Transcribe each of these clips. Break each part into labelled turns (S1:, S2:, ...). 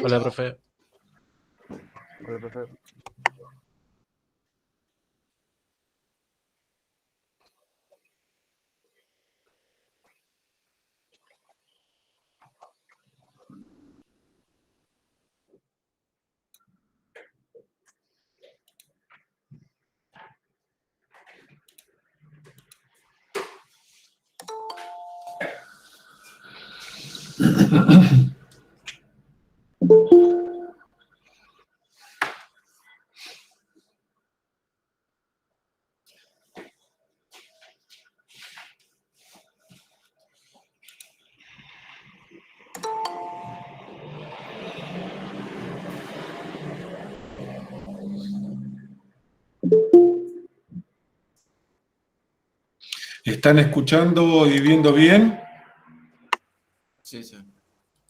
S1: Hola, profe.
S2: Hola, profe.
S3: ¿Están escuchando y viendo bien?
S1: Sí, sí.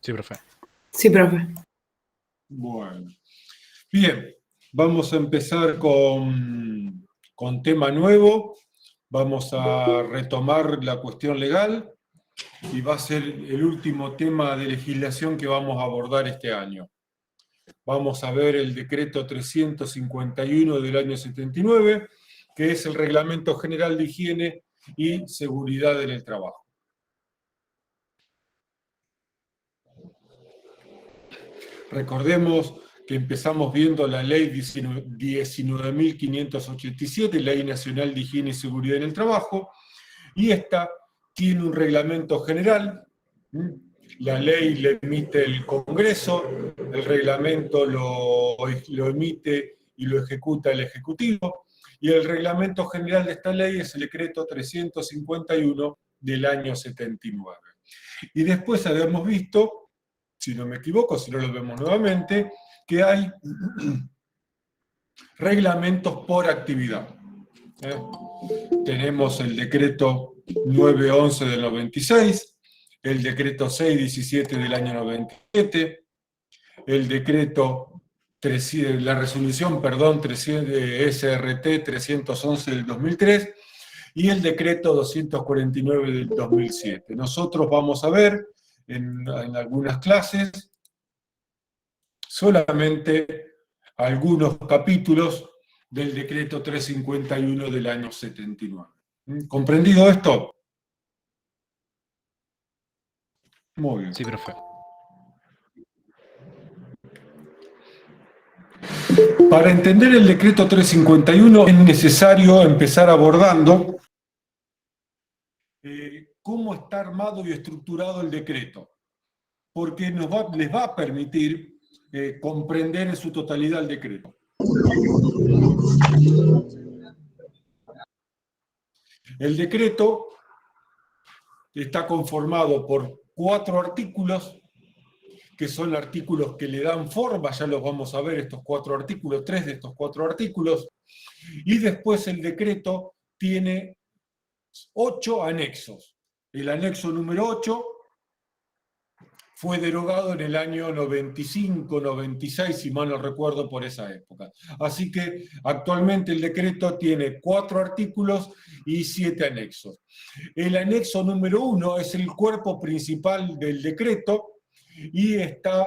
S1: Sí, profe.
S4: Sí, profe.
S3: Bueno. Bien, vamos a empezar con tema nuevo. Vamos a retomar la cuestión legal y va a ser el último tema de legislación que vamos a abordar este año. Vamos a ver el decreto 351 del año 79, que es el Reglamento General de Higiene y Seguridad en el Trabajo. Recordemos que empezamos viendo la ley 19.587, Ley Nacional de Higiene y Seguridad en el Trabajo, y esta tiene un reglamento general. La ley la emite el Congreso, el reglamento lo emite y lo ejecuta el Ejecutivo, y el reglamento general de esta ley es el decreto 351 del año 79. Y después habíamos visto, si no me equivoco, si no lo vemos nuevamente, que hay reglamentos por actividad. Tenemos el decreto 911 del 96, el decreto 617 del año 97, el decreto, la resolución, perdón, SRT 311 del 2003 y el decreto 249 del 2007. Nosotros vamos a ver en algunas clases solamente algunos capítulos del decreto 351 del año 79. ¿Comprendido esto? Muy bien.
S1: Sí, profe.
S3: Para entender el decreto 351 es necesario empezar abordando cómo está armado y estructurado el decreto, porque les va a permitir comprender en su totalidad el decreto. El decreto está conformado por 4 artículos, que son artículos que le dan forma, ya los vamos a ver estos 4 artículos, 3 de estos 4 artículos, y después el decreto tiene 8 anexos. El anexo número 8 fue derogado en el año 95, 96, si mal no recuerdo, por esa época. Así que actualmente el decreto tiene 4 artículos y 7 anexos. El anexo número 1 es el cuerpo principal del decreto y está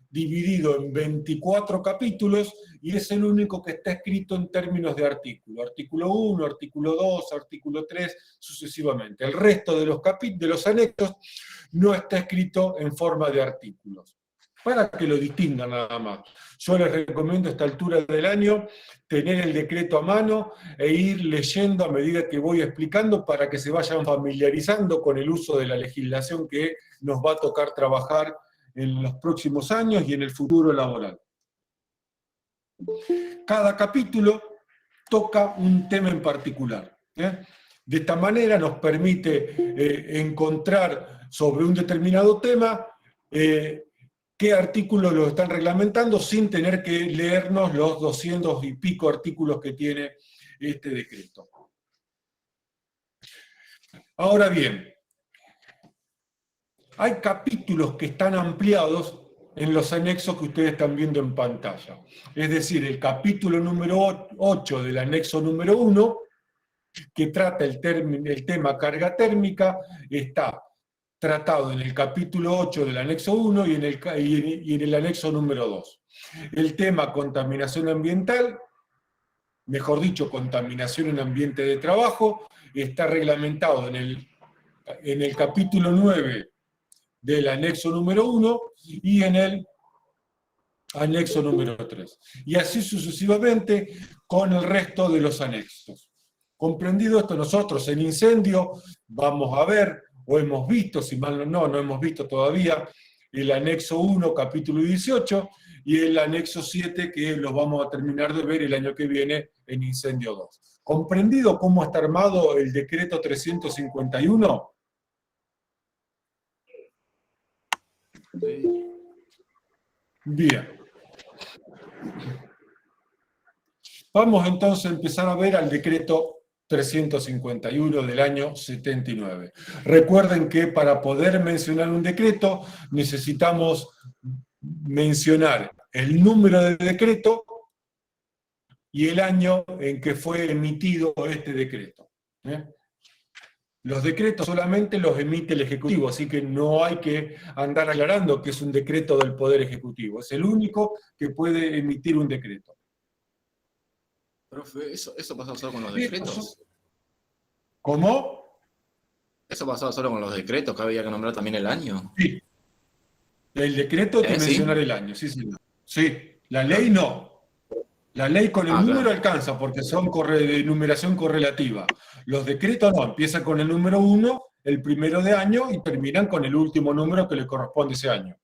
S3: dividido en 24 capítulos y es el único que está escrito en términos de artículo. Artículo 1, artículo 2, artículo 3, sucesivamente. El resto de los anexos no está escrito en forma de artículos, para que lo distingan nada más. Yo les recomiendo a esta altura del año tener el decreto a mano e ir leyendo a medida que voy explicando para que se vayan familiarizando con el uso de la legislación que nos va a tocar trabajar en los próximos años y en el futuro laboral. Cada capítulo toca un tema en particular. De esta manera nos permite encontrar sobre un determinado tema qué artículos lo están reglamentando sin tener que leernos los 200 y pico artículos que tiene este decreto. Ahora bien, hay capítulos que están ampliados en los anexos que ustedes están viendo en pantalla. Es decir, el capítulo número 8 del anexo número 1, que trata el tema carga térmica, está tratado en el capítulo 8 del anexo 1 y en el anexo número 2. El tema contaminación ambiental, mejor dicho, contaminación en ambiente de trabajo, está reglamentado en el capítulo 9 del anexo número 1 y en el anexo número 3. Y así sucesivamente con el resto de los anexos. Comprendido esto, nosotros en incendio vamos a ver, o hemos visto, si mal no hemos visto todavía, el anexo 1, capítulo 18, y el anexo 7, que los vamos a terminar de ver el año que viene en incendio 2. ¿Comprendido cómo está armado el decreto 351?
S1: Sí.
S3: Bien. Vamos entonces a empezar a ver al decreto 351 del año 79. Recuerden que para poder mencionar un decreto necesitamos mencionar el número del decreto y el año en que fue emitido este decreto. Los decretos solamente los emite el Ejecutivo, así que no hay que andar aclarando que es un decreto del Poder Ejecutivo. Es el único que puede emitir un decreto.
S1: Profe, ¿eso pasaba solo con los decretos?
S3: ¿Cómo?
S1: ¿Eso pasaba solo con los decretos, que había que nombrar también el año?
S3: Sí. El decreto hay que
S1: ¿Sí?
S3: mencionar el año, sí, señor. Sí, la ley no. La ley con el número alcanza, porque son de numeración correlativa. Los decretos no, empiezan con el número 1, el primero de año, y terminan con el último número que le corresponde ese año.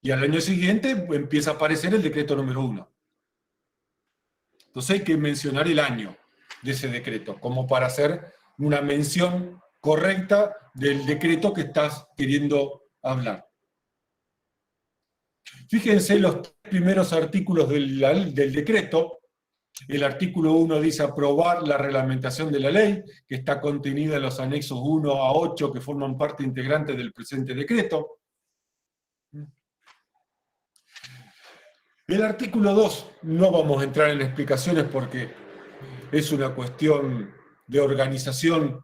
S3: Y al año siguiente empieza a aparecer el decreto número 1. Entonces hay que mencionar el año de ese decreto, como para hacer una mención correcta del decreto que estás queriendo hablar. Fíjense los primeros artículos del decreto. El artículo 1 dice aprobar la reglamentación de la ley, que está contenida en los anexos 1 a 8, que forman parte integrante del presente decreto. El artículo 2, no vamos a entrar en explicaciones porque es una cuestión de organización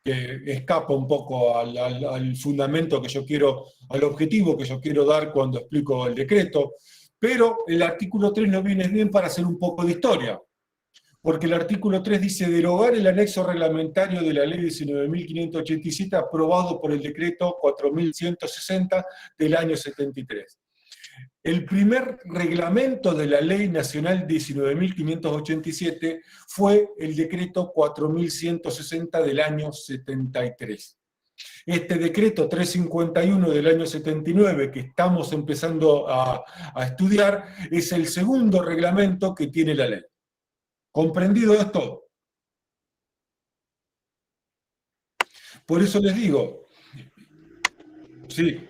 S3: que escapa un poco al fundamento que yo quiero, al objetivo que yo quiero dar cuando explico el decreto, pero el artículo 3 nos viene bien para hacer un poco de historia, porque el artículo 3 dice derogar el anexo reglamentario de la ley 19.587 aprobado por el decreto 4.160 del año 73. El primer reglamento de la Ley Nacional 19.587 fue el decreto 4.160 del año 73. Este decreto 351 del año 79, que estamos empezando a estudiar, es el segundo reglamento que tiene la ley. ¿Comprendido esto? Por eso les digo, sí,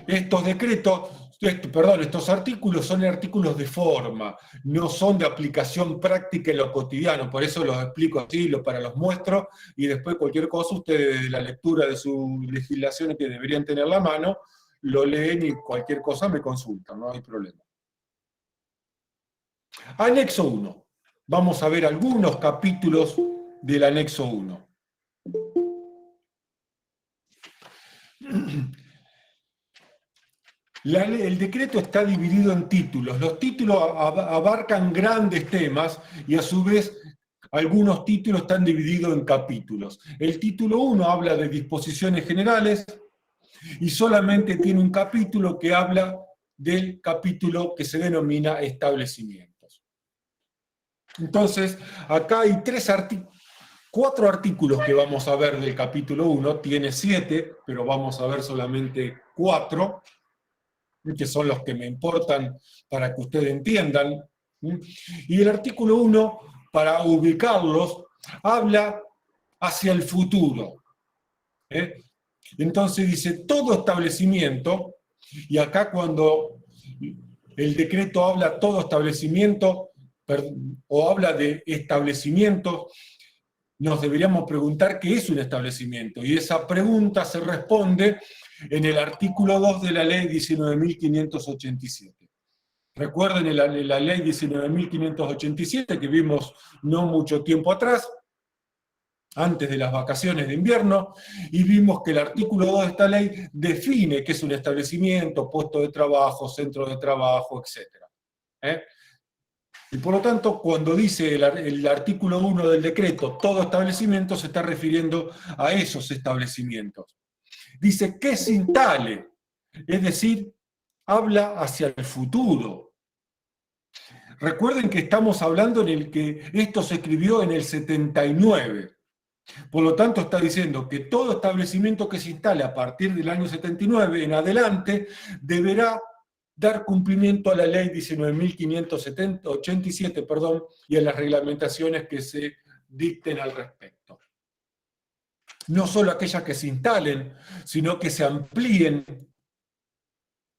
S3: estos decretos... estos artículos son artículos de forma, no son de aplicación práctica en lo cotidiano, por eso los explico así, para los muestro, y después cualquier cosa, ustedes de la lectura de su legislación que deberían tener a la mano, lo leen y cualquier cosa me consultan, no hay problema. Anexo 1. Vamos a ver algunos capítulos del anexo 1. El decreto está dividido en títulos. Los títulos abarcan grandes temas y a su vez algunos títulos están divididos en capítulos. El título 1 habla de disposiciones generales y solamente tiene un capítulo que habla del capítulo que se denomina establecimientos. Entonces, acá hay 4 artículos que vamos a ver del capítulo 1. Tiene 7, pero vamos a ver solamente 4. Que son los que me importan para que ustedes entiendan. Y el artículo 1, para ubicarlos, habla hacia el futuro. Entonces dice, todo establecimiento, y acá cuando el decreto habla todo establecimiento, o habla de establecimientos, nos deberíamos preguntar qué es un establecimiento, y esa pregunta se responde en el artículo 2 de la ley 19.587. Recuerden la ley 19.587 que vimos no mucho tiempo atrás, antes de las vacaciones de invierno, y vimos que el artículo 2 de esta ley define qué es un establecimiento, puesto de trabajo, centro de trabajo, etc. Y por lo tanto, cuando dice el artículo 1 del decreto, todo establecimiento, se está refiriendo a esos establecimientos. Dice que se instale, es decir, habla hacia el futuro. Recuerden que estamos hablando en el que esto se escribió en el 79. Por lo tanto, está diciendo que todo establecimiento que se instale a partir del año 79 en adelante deberá dar cumplimiento a la ley 19.587, y a las reglamentaciones que se dicten al respecto. No solo aquellas que se instalen, sino que se amplíen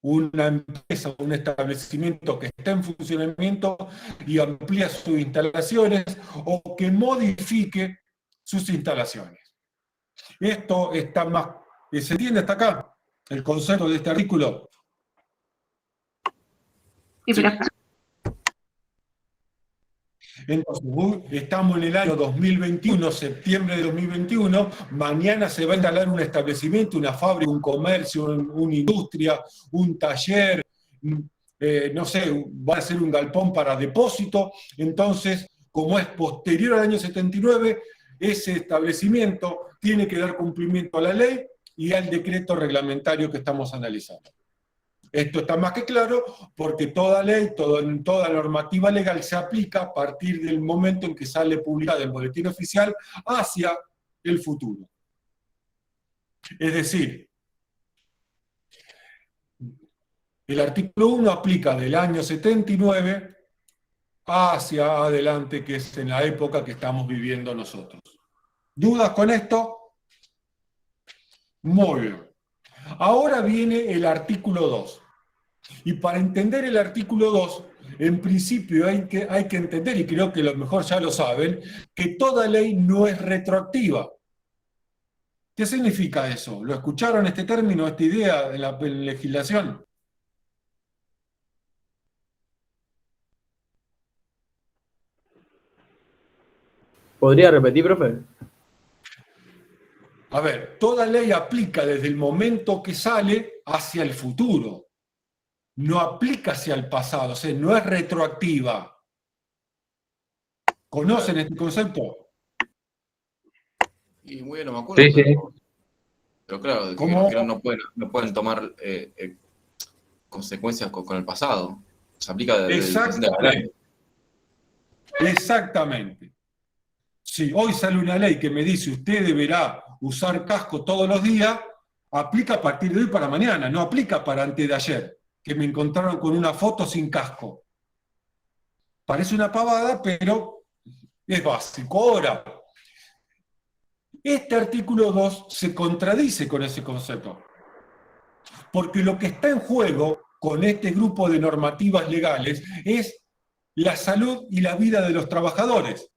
S3: una empresa, un establecimiento que está en funcionamiento y amplía sus instalaciones o que modifique sus instalaciones. Esto está más... ¿Se entiende hasta acá el concepto de este artículo?
S4: Sí, pero
S3: Entonces, estamos en el año 2021, septiembre de 2021, mañana se va a instalar un establecimiento, una fábrica, un comercio, una industria, un taller, no sé, va a ser un galpón para depósito. Entonces, como es posterior al año 79, ese establecimiento tiene que dar cumplimiento a la ley y al decreto reglamentario que estamos analizando. Esto está más que claro porque toda ley, toda normativa legal se aplica a partir del momento en que sale publicada en el boletín oficial hacia el futuro. Es decir, el artículo 1 aplica del año 79 hacia adelante, que es en la época que estamos viviendo nosotros. ¿Dudas con esto? Muy bien. Ahora viene el artículo 2. Y para entender el artículo 2, en principio hay que entender, y creo que a lo mejor ya lo saben, que toda ley no es retroactiva. ¿Qué significa eso? ¿Lo escucharon este término, esta idea de la legislación?
S2: ¿Podría repetir, profe?
S3: A ver, toda ley aplica desde el momento que sale hacia el futuro. No aplica hacia el pasado, o sea, no es retroactiva. ¿Conocen este concepto?
S1: Y muy bien, no me acuerdo.
S2: Sí, sí.
S1: Pero claro, que
S3: ¿Cómo?
S1: no pueden tomar consecuencias con el pasado. Se aplica desde el presente adelante.
S3: Exactamente. Si hoy sale una ley que me dice usted deberá usar casco todos los días, aplica a partir de hoy para mañana, no aplica para antes de ayer, que me encontraron con una foto sin casco. Parece una pavada, pero es básico. Ahora, este artículo 2 se contradice con ese concepto, porque lo que está en juego con este grupo de normativas legales es la salud y la vida de los trabajadores.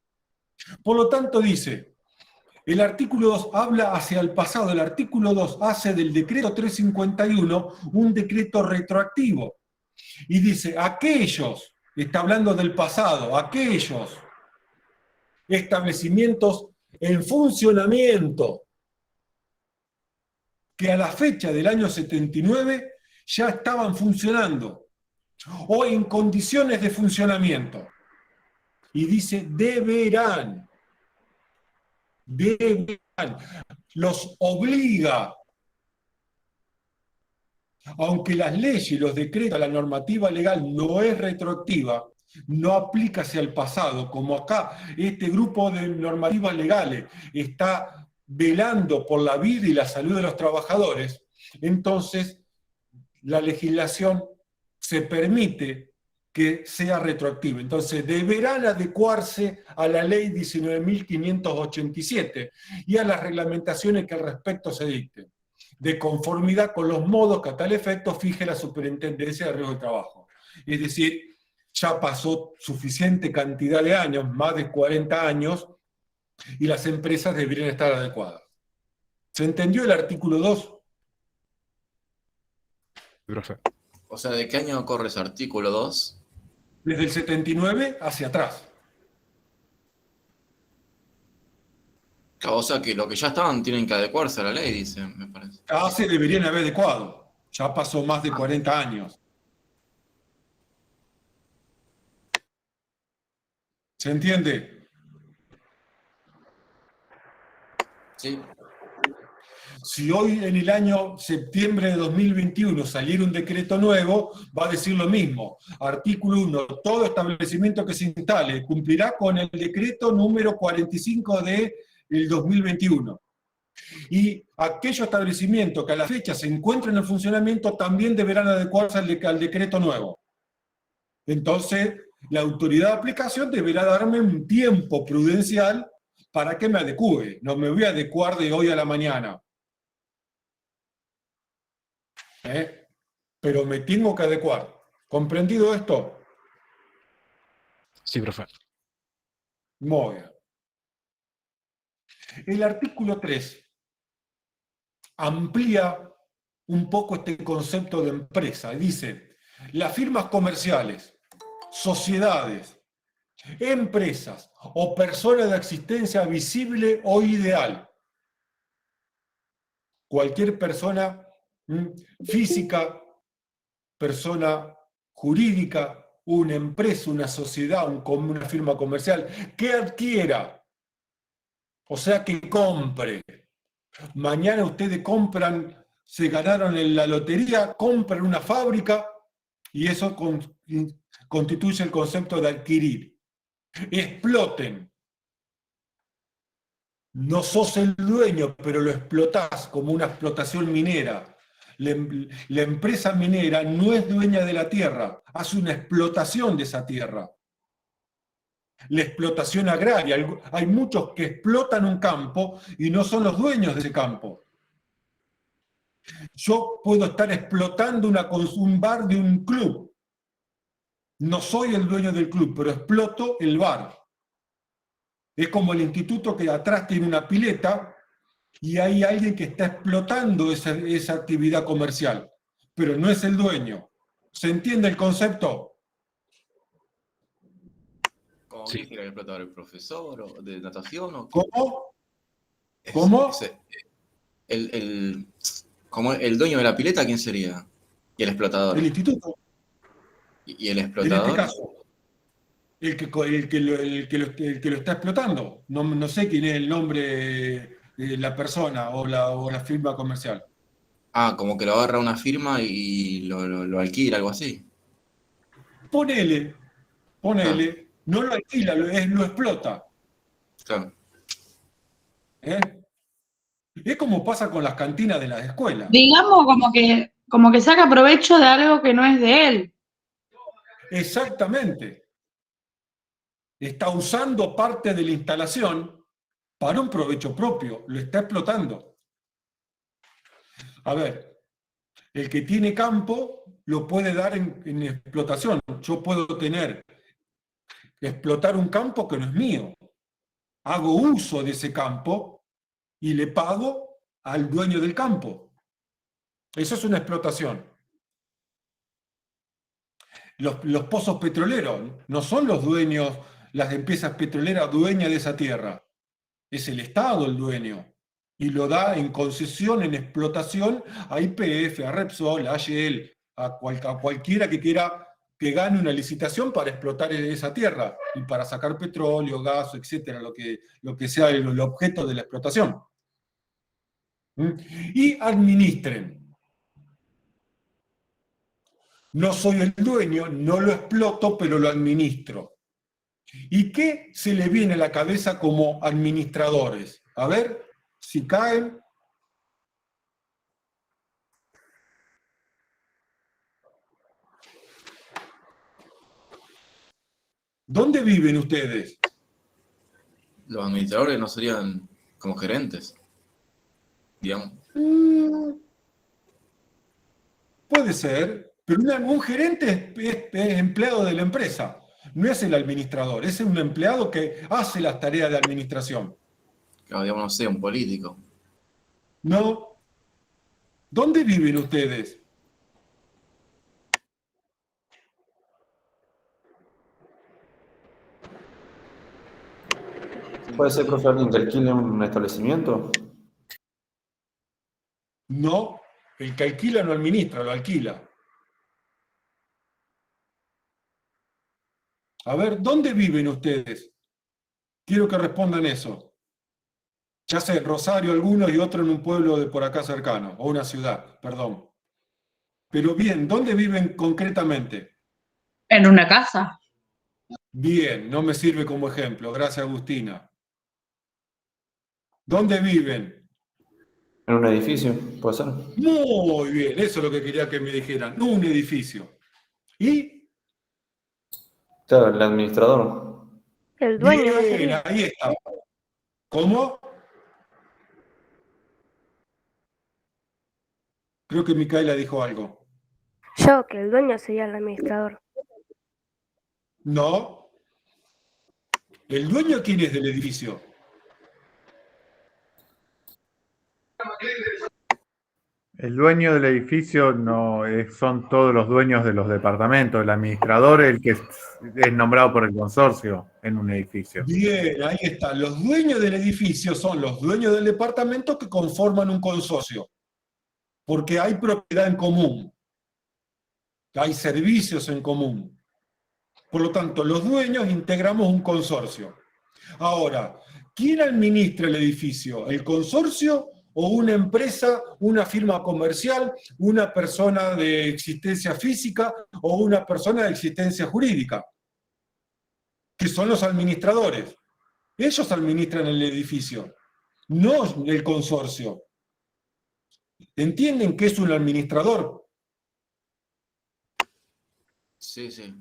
S3: Por lo tanto, dice, el artículo 2 habla hacia el pasado, el artículo 2 hace del decreto 351 un decreto retroactivo. Y dice, aquellos, está hablando del pasado, aquellos establecimientos en funcionamiento que a la fecha del año 79 ya estaban funcionando o en condiciones de funcionamiento. Y dice, deberán, los obliga, aunque las leyes, los decretos, la normativa legal no es retroactiva, no aplica hacia el pasado, como acá este grupo de normativas legales está velando por la vida y la salud de los trabajadores, entonces la legislación se permite que sea retroactivo. Entonces, deberán adecuarse a la ley 19.587 y a las reglamentaciones que al respecto se dicten, de conformidad con los modos que a tal efecto fije la Superintendencia de Riesgo de Trabajo. Es decir, ya pasó suficiente cantidad de años, más de 40 años, y las empresas deberían estar adecuadas. ¿Se entendió el artículo 2?
S5: Profe.
S1: O sea, ¿de qué año corre ese artículo 2?
S3: Desde el 79 hacia atrás.
S1: Claro, o sea que lo que ya estaban tienen que adecuarse a la ley, dice, me parece.
S3: Ya se deberían haber adecuado. Ya pasó más de
S1: Ah,
S3: 40 años. ¿Se entiende?
S1: sí,
S3: Si hoy en el año septiembre de 2021 saliera un decreto nuevo, va a decir lo mismo. Artículo 1. Todo establecimiento que se instale cumplirá con el decreto número 45 del 2021. Y aquellos establecimientos que a la fecha se encuentren en funcionamiento también deberán adecuarse al decreto nuevo. Entonces, la autoridad de aplicación deberá darme un tiempo prudencial para que me adecue. No me voy a adecuar de hoy a la mañana. ¿Eh? Pero me tengo que adecuar. ¿Comprendido esto?
S4: Sí, profe.
S3: Muy bien. El artículo 3 amplía un poco este concepto de empresa. Dice, las firmas comerciales, sociedades, empresas o personas de existencia visible o ideal. Cualquier persona física, persona jurídica, una empresa, una sociedad, una firma comercial, que adquiera, o sea, que compre. Mañana ustedes compran, se ganaron en la lotería, compran una fábrica y eso constituye el concepto de adquirir. Exploten. No sos el dueño, pero lo explotás como una explotación minera. La empresa minera no es dueña de la tierra, hace una explotación de esa tierra. La explotación agraria. Hay muchos que explotan un campo y no son los dueños de ese campo. Yo puedo estar explotando un bar de un club. No soy el dueño del club, pero exploto el bar. Es como el instituto que atrás tiene una pileta y hay alguien que está explotando esa actividad comercial, pero no es el dueño. ¿Se entiende el concepto?
S1: como
S4: Sí.
S1: quién sería el explotador, el profesor o de natación o qué?
S3: ¿Cómo? ¿Cómo?
S1: El, como el dueño de la pileta, ¿quién sería? Y el explotador.
S3: El instituto,
S1: Y el
S3: en este
S1: explotador,
S3: caso. El que lo está explotando. No sé quién es el nombre de la persona o la firma comercial.
S1: como que lo agarra una firma y lo alquila, algo así.
S3: Ponele,
S1: Claro,
S3: no lo alquila, lo explota.
S1: claro.
S3: ¿Eh? Es como pasa con las cantinas de las escuelas.
S5: Digamos como que saca provecho de algo que no es de él.
S3: Exactamente. Está usando parte de la instalación para un provecho propio, lo está explotando. A ver, el que tiene campo lo puede dar en explotación. Yo puedo explotar un campo que no es mío. Hago uso de ese campo y le pago al dueño del campo. Eso es una explotación. Los pozos petroleros no son los dueños, las empresas petroleras dueñas de esa tierra. Es el Estado el dueño. Y lo da en concesión, en explotación a YPF, a Repsol, a Shell, a cualquiera que quiera que gane una licitación para explotar esa tierra y para sacar petróleo, gas, etcétera, lo que sea el objeto de la explotación. Y administren. No soy el dueño, no lo exploto, pero lo administro. ¿Y qué se le viene a la cabeza como administradores? A ver, si caen. ¿Dónde viven ustedes?
S1: Los administradores no serían como gerentes, digamos.
S3: Puede ser, pero un gerente es empleado de la empresa, no es el administrador, es un empleado que hace las tareas de administración.
S1: Claro, digamos, no sé, un político.
S3: ¿No? ¿Dónde viven ustedes?
S6: ¿Puede ser, profe, alguien que alquile un establecimiento?
S3: No, el que alquila no administra, lo alquila. A ver, ¿dónde viven ustedes? Quiero que respondan eso. Ya sé, Rosario algunos y otros en un pueblo de por acá cercano, o una ciudad, perdón. Pero bien, ¿dónde viven concretamente?
S5: En una casa.
S3: Bien, no me sirve como ejemplo, gracias Agustina. ¿Dónde viven?
S6: ¿En un edificio? ¿Puede ser?
S3: Muy bien, eso es lo que quería que me dijeran, un edificio. ¿Y?
S6: Claro, el administrador.
S7: El dueño, ¿no
S3: Bien,
S7: sería?
S3: ahí está. ¿Cómo? Creo que Micaela dijo algo.
S7: Yo, que el dueño sería el administrador.
S3: No. ¿El dueño quién es del edificio?
S8: El dueño del edificio no son todos los dueños de los departamentos. El administrador es el que es nombrado por el consorcio en un edificio.
S3: Bien, ahí está. Los dueños del edificio son los dueños del departamento que conforman un consorcio, porque hay propiedad en común, hay servicios en común. Por lo tanto, los dueños integramos un consorcio. Ahora, ¿quién administra el edificio? ¿El consorcio o una empresa, una firma comercial, una persona de existencia física o una persona de existencia jurídica? Que son los administradores. Ellos administran el edificio, no el consorcio. ¿Entienden qué es un administrador?
S1: Sí, sí.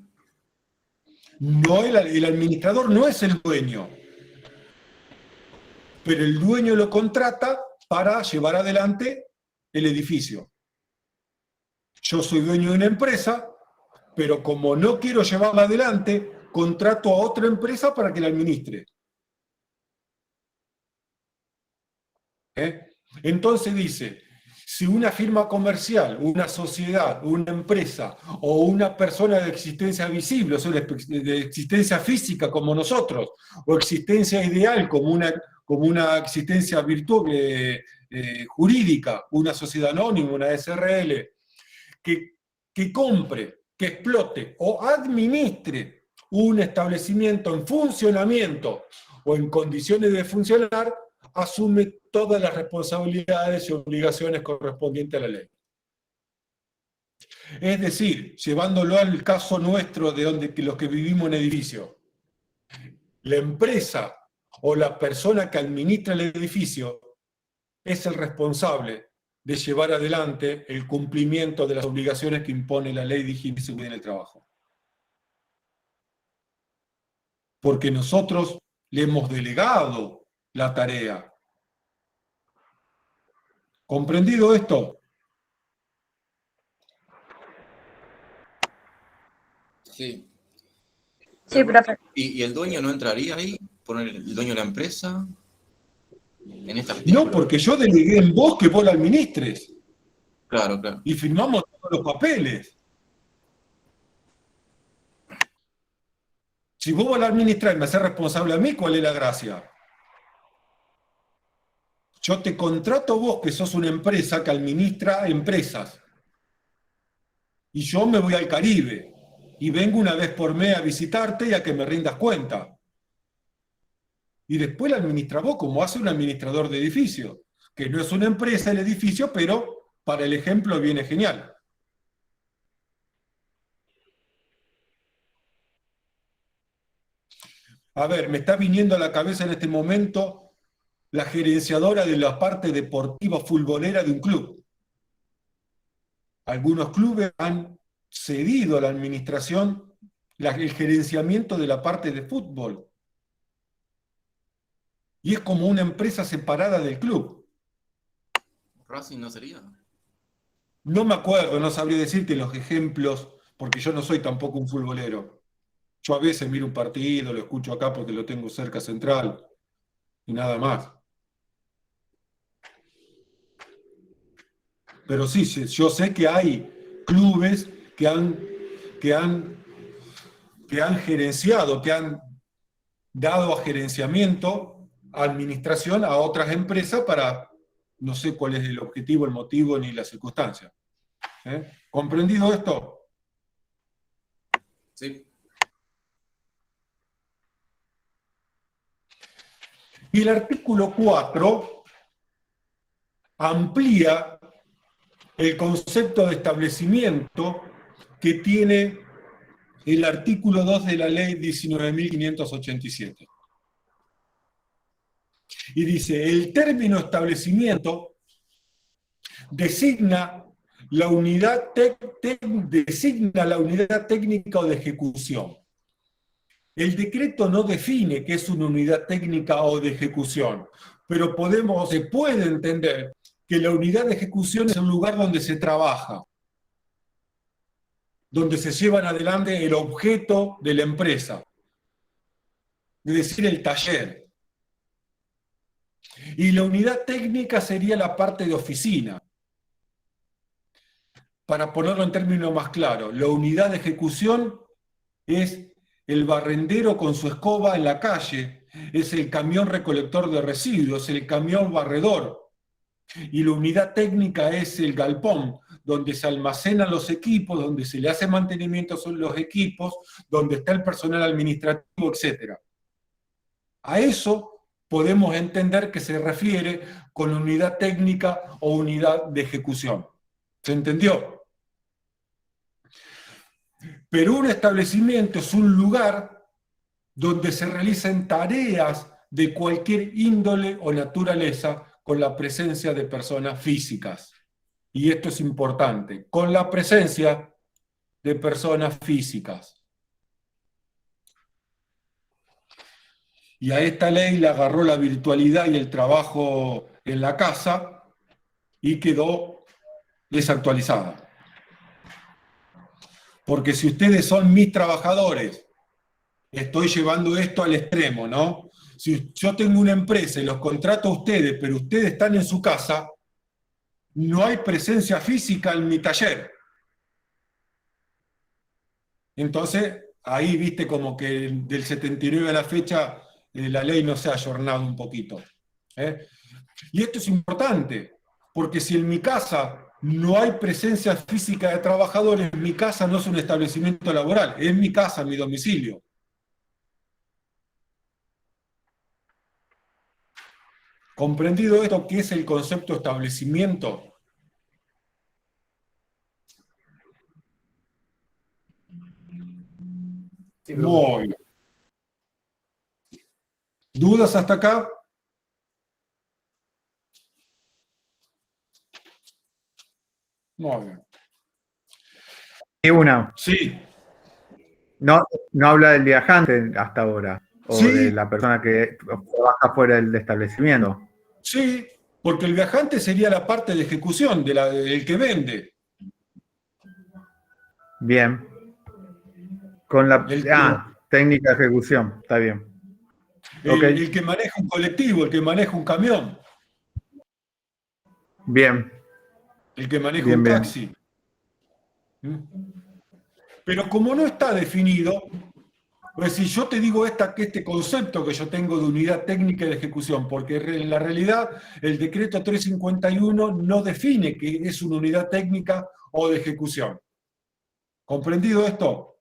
S3: No, el administrador no es el dueño, pero el dueño lo contrata para llevar adelante el edificio. Yo soy dueño de una empresa, pero como no quiero llevarla adelante, contrato a otra empresa para que la administre. Entonces dice, si una firma comercial, una sociedad, una empresa o una persona de existencia visible, o sea, de existencia física como nosotros, o existencia ideal como una existencia virtual, jurídica, una sociedad anónima, una SRL, que compre, que explote o administre un establecimiento en funcionamiento o en condiciones de funcionar, asume todas las responsabilidades y obligaciones correspondientes a la ley. Es decir, llevándolo al caso nuestro de los que vivimos en edificio, la empresa o la persona que administra el edificio es el responsable de llevar adelante el cumplimiento de las obligaciones que impone la ley de higiene y seguridad en el trabajo. Porque nosotros le hemos delegado la tarea. ¿Comprendido esto?
S1: Sí.
S7: Sí, profe.
S1: ¿Y el dueño no entraría ahí? ¿Poner el dueño de la empresa? En este
S3: No,
S1: artículo.
S3: porque yo delegué en vos que vos la administres.
S1: Claro, claro.
S3: Y firmamos todos los papeles. Si vos la administrás y me hacés responsable a mí, ¿cuál es la gracia? Yo te contrato vos que sos una empresa que administra empresas. Y yo me voy al Caribe. Y vengo una vez por mes a visitarte y a que me rindas cuenta. Y después la administra vos, como hace un administrador de edificio. Que no es una empresa el edificio, pero para el ejemplo viene genial. A ver, me está viniendo a la cabeza en este momento la gerenciadora de la parte deportiva futbolera de un club. Algunos clubes han cedido a la administración el gerenciamiento de la parte de fútbol. Y es como una empresa separada del club.
S1: ¿Racing no sería?
S3: No me acuerdo, no sabría decirte los ejemplos, porque yo no soy tampoco un futbolero. Yo a veces miro un partido, lo escucho acá porque lo tengo cerca central, y nada más. Pero sí, yo sé que hay clubes que han gerenciado, que han dado a gerenciamiento administración a otras empresas para, no sé cuál es el objetivo, el motivo ni la circunstancia. ¿Comprendido esto?
S1: Sí.
S3: Y el artículo 4 amplía el concepto de establecimiento que tiene el artículo 2 de la ley 19.587. Y dice, el término establecimiento designa la unidad técnica o de ejecución. El decreto no define qué es una unidad técnica o de ejecución, pero se puede entender que la unidad de ejecución es el lugar donde se trabaja, donde se llevan adelante el objeto de la empresa, es decir, el taller. Y la unidad técnica sería la parte de oficina. Para ponerlo en términos más claros, la unidad de ejecución es el barrendero con su escoba en la calle, es el camión recolector de residuos, el camión barredor. Y la unidad técnica es el galpón, donde se almacenan los equipos, donde se le hace mantenimiento a los equipos, donde está el personal administrativo, etc. A eso podemos entender que se refiere con unidad técnica o unidad de ejecución. ¿Se entendió? Pero un establecimiento es un lugar donde se realizan tareas de cualquier índole o naturaleza con la presencia de personas físicas. Y esto es importante, con la presencia de personas físicas. Y a esta ley le agarró la virtualidad y el trabajo en la casa y quedó desactualizada. Porque si ustedes son mis trabajadores, estoy llevando esto al extremo, ¿no? Si yo tengo una empresa y los contrato a ustedes, pero ustedes están en su casa, no hay presencia física en mi taller. Entonces, ahí viste como que del 79 a la fecha la ley no se ha ayornado un poquito. Y esto es importante, porque si en mi casa no hay presencia física de trabajadores, mi casa no es un establecimiento laboral, es mi casa, mi domicilio. ¿Comprendido esto, qué es el concepto de establecimiento? Muy bien. ¿Dudas hasta acá? Muy bien.
S8: Y una,
S3: Sí.
S8: no habla del viajante hasta ahora, o
S3: Sí.
S8: de la persona que trabaja fuera del establecimiento.
S3: Sí, porque el viajante sería la parte de ejecución, del que vende.
S8: Bien. Con la
S3: El-
S8: técnica de ejecución, está bien. Ok.
S3: El que maneja un colectivo, el que maneja un camión,
S8: Bien.
S3: el que maneja
S8: Bien,
S3: un
S8: bien.
S3: taxi. Pero como no está definido, pues si yo te digo que este concepto que yo tengo de unidad técnica de ejecución, porque en la realidad el decreto 351 no define qué es una unidad técnica o de ejecución. ¿Comprendido esto?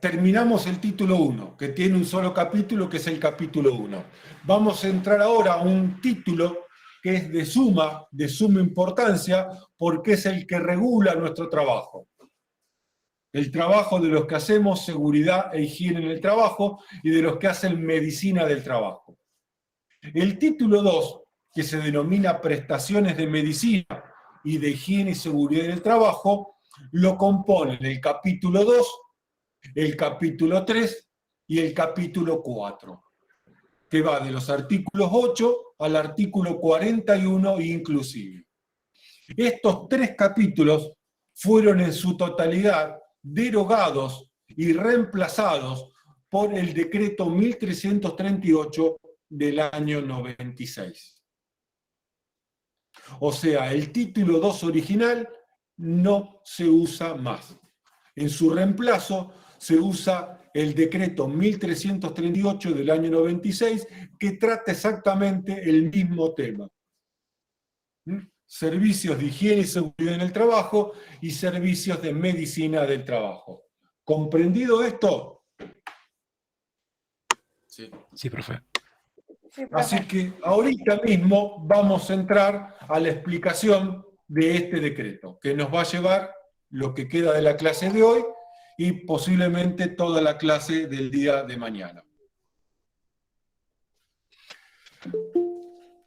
S3: Terminamos el título 1, que tiene un solo capítulo, que es el capítulo 1. Vamos a entrar ahora a un título que es de suma importancia, porque es el que regula nuestro trabajo. El trabajo de los que hacemos seguridad e higiene en el trabajo y de los que hacen medicina del trabajo. El título 2, que se denomina prestaciones de medicina y de higiene y seguridad en el trabajo, lo componen el capítulo 2, el capítulo 3 y el capítulo 4, que va de los artículos 8 al artículo 41 inclusive. Estos 3 capítulos fueron en su totalidad derogados y reemplazados por el decreto 1338 del año 96. O sea, el título 2 original no se usa más. En su reemplazo se usa el decreto 1338 del año 96, que trata exactamente el mismo tema. Servicios de higiene y seguridad en el trabajo y servicios de medicina del trabajo. ¿Comprendido esto?
S1: Sí.
S4: Sí, profe.
S7: Sí, profe.
S3: Así que ahorita mismo vamos a entrar a la explicación de este decreto, que nos va a llevar lo que queda de la clase de hoy y posiblemente toda la clase del día de mañana.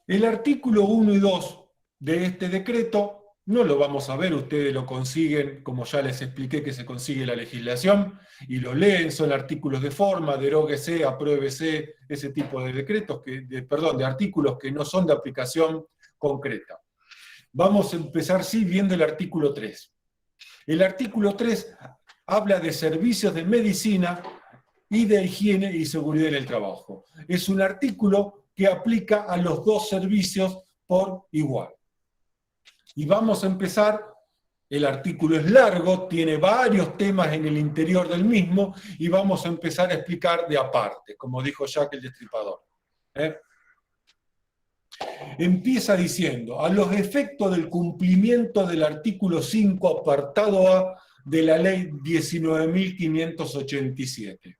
S3: El artículo 1 y 2 de este decreto no lo vamos a ver, ustedes lo consiguen, como ya les expliqué que se consigue la legislación, y lo leen, son artículos de forma, deróguese, apruébese, ese tipo de decretos, de artículos que no son de aplicación concreta. Vamos a empezar, sí, viendo el artículo 3. El artículo 3 habla de servicios de medicina y de higiene y seguridad en el trabajo. Es un artículo que aplica a los dos servicios por igual. Y vamos a empezar, el artículo es largo, tiene varios temas en el interior del mismo, y vamos a empezar a explicar de aparte, como dijo Jack el Destripador. Empieza diciendo, a los efectos del cumplimiento del artículo 5, apartado A, de la ley 19.587.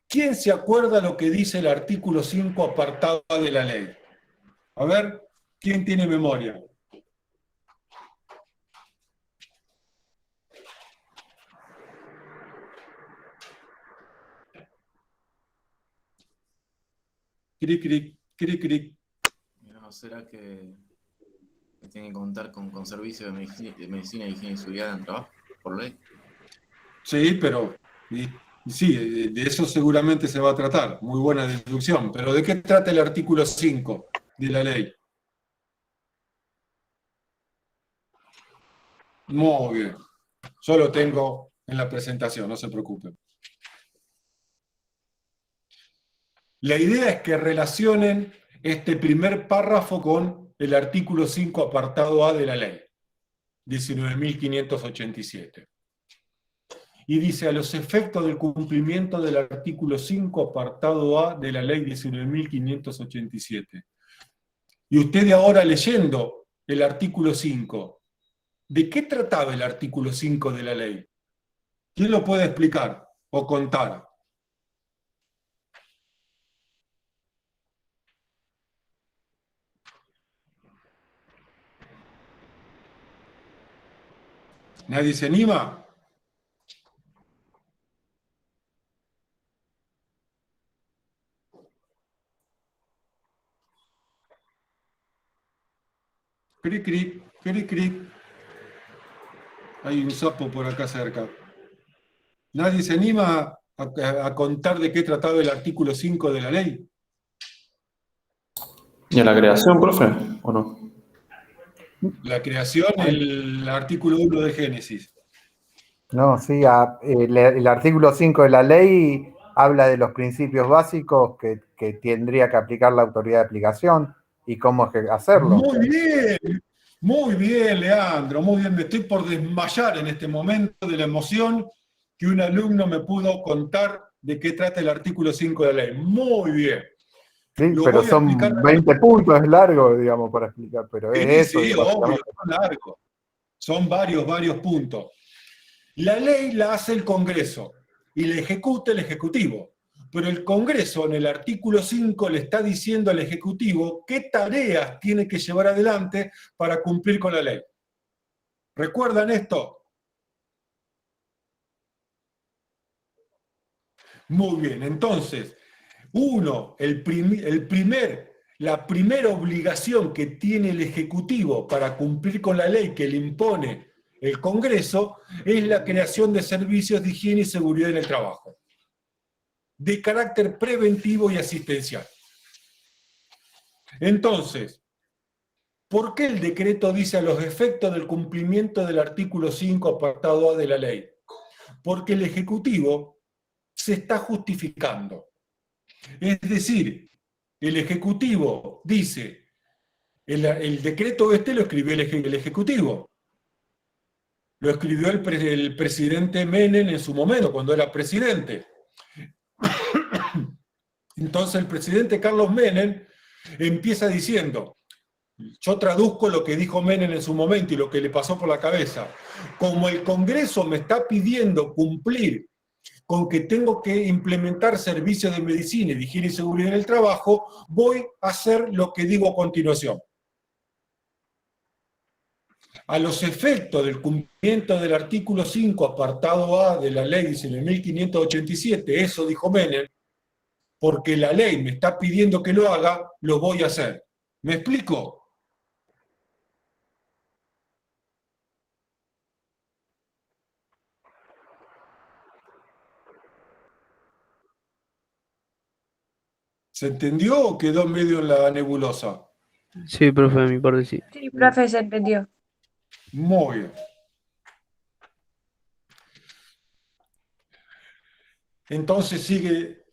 S3: ¿Quién se acuerda lo que dice el artículo 5, apartado A de la ley? A ver, ¿quién tiene memoria? Cric, cric, cric, cric.
S1: ¿No será que tiene que contar con servicios de medicina, higiene y seguridad en el trabajo, por ley?
S3: Sí, pero sí, de eso seguramente se va a tratar. Muy buena deducción. Pero ¿de qué trata el artículo 5 de la ley? Muy bien. Yo lo tengo en la presentación, no se preocupen. La idea es que relacionen este primer párrafo con el artículo 5, apartado A de la ley 19.587. Y dice, a los efectos del cumplimiento del artículo 5, apartado A de la ley 19.587. Y usted ahora leyendo el artículo 5, ¿de qué trataba el artículo 5 de la ley? ¿Quién lo puede explicar o contar? ¿Nadie se anima? Cric, cric, cric, cric. Hay un sapo por acá cerca. ¿Nadie se anima a contar de qué trataba el artículo 5 de la ley?
S6: ¿Y a la creación, profe? ¿O no?
S3: La creación, el artículo 1 de Génesis.
S9: No, sí, el artículo 5 de la ley habla de los principios básicos que tendría que aplicar la autoridad de aplicación y cómo hacerlo.
S3: Muy bien, Leandro, muy bien. Me estoy por desmayar en este momento de la emoción que un alumno me pudo contar de qué trata el artículo 5 de la ley. Muy bien.
S9: Sí,
S3: Lo
S9: pero
S3: voy a
S9: son
S3: explicar
S9: 20 puntos, es largo, digamos, para explicar, pero es eso.
S3: Sí, obvio, son largos. Son varios puntos. La ley la hace el Congreso y la ejecuta el Ejecutivo. Pero el Congreso en el artículo 5 le está diciendo al Ejecutivo qué tareas tiene que llevar adelante para cumplir con la ley. ¿Recuerdan esto? Muy bien, entonces, la primera obligación que tiene el Ejecutivo para cumplir con la ley que le impone el Congreso es la creación de servicios de higiene y seguridad en el trabajo, de carácter preventivo y asistencial. Entonces, ¿por qué el decreto dice a los efectos del cumplimiento del artículo 5, apartado A de la ley? Porque el Ejecutivo se está justificando. Es decir, el Ejecutivo dice, el decreto este lo escribió el Ejecutivo. Lo escribió el presidente Menem en su momento, cuando era presidente. Entonces el presidente Carlos Menem empieza diciendo, yo traduzco lo que dijo Menem en su momento y lo que le pasó por la cabeza, como el Congreso me está pidiendo cumplir con que tengo que implementar servicios de medicina y de higiene y seguridad en el trabajo, voy a hacer lo que digo a continuación. A los efectos del cumplimiento del artículo 5, apartado A de la ley 19.587, eso dijo Menem, porque la ley me está pidiendo que lo haga, lo voy a hacer. ¿Me explico? ¿Se entendió o quedó medio en la nebulosa?
S2: Sí, profe, de mi parte sí.
S7: Sí, profe, se entendió.
S3: Muy bien. Entonces sigue,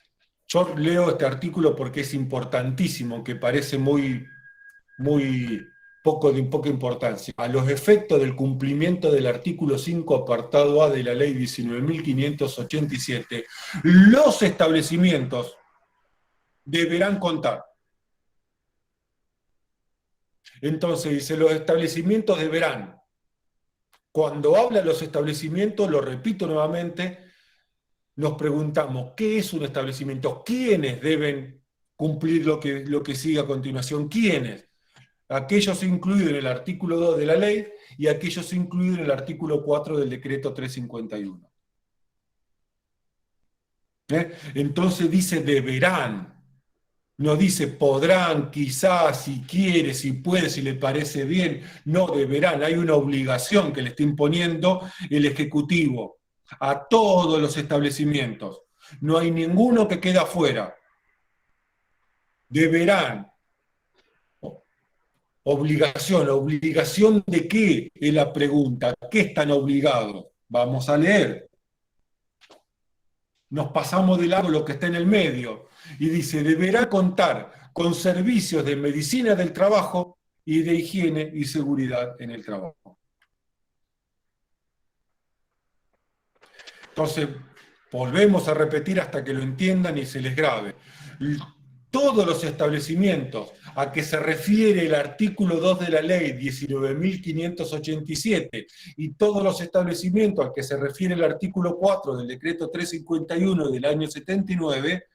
S3: yo leo este artículo porque es importantísimo, que parece muy de poca importancia. A los efectos del cumplimiento del artículo 5, apartado A de la ley 19.587, los establecimientos deberán contar. Entonces dice, los establecimientos deberán. Cuando habla de los establecimientos, lo repito nuevamente, nos preguntamos, ¿qué es un establecimiento? ¿Quiénes deben cumplir lo que sigue a continuación? ¿Quiénes? Aquellos incluidos en el artículo 2 de la ley y aquellos incluidos en el artículo 4 del decreto 351. Entonces dice deberán. No dice podrán, quizás, si quiere, si puede, si le parece bien. No, deberán. Hay una obligación que le está imponiendo el Ejecutivo a todos los establecimientos. No hay ninguno que quede afuera. Deberán. Obligación. ¿Obligación de qué? Es la pregunta. ¿Qué están obligados? Vamos a leer. Nos pasamos de largo lo que está en el medio. Y dice, deberá contar con servicios de medicina del trabajo y de higiene y seguridad en el trabajo. Entonces, volvemos a repetir hasta que lo entiendan y se les grabe. Todos los establecimientos a que se refiere el artículo 2 de la ley 19.587 y todos los establecimientos a que se refiere el artículo 4 del decreto 351 del año 79,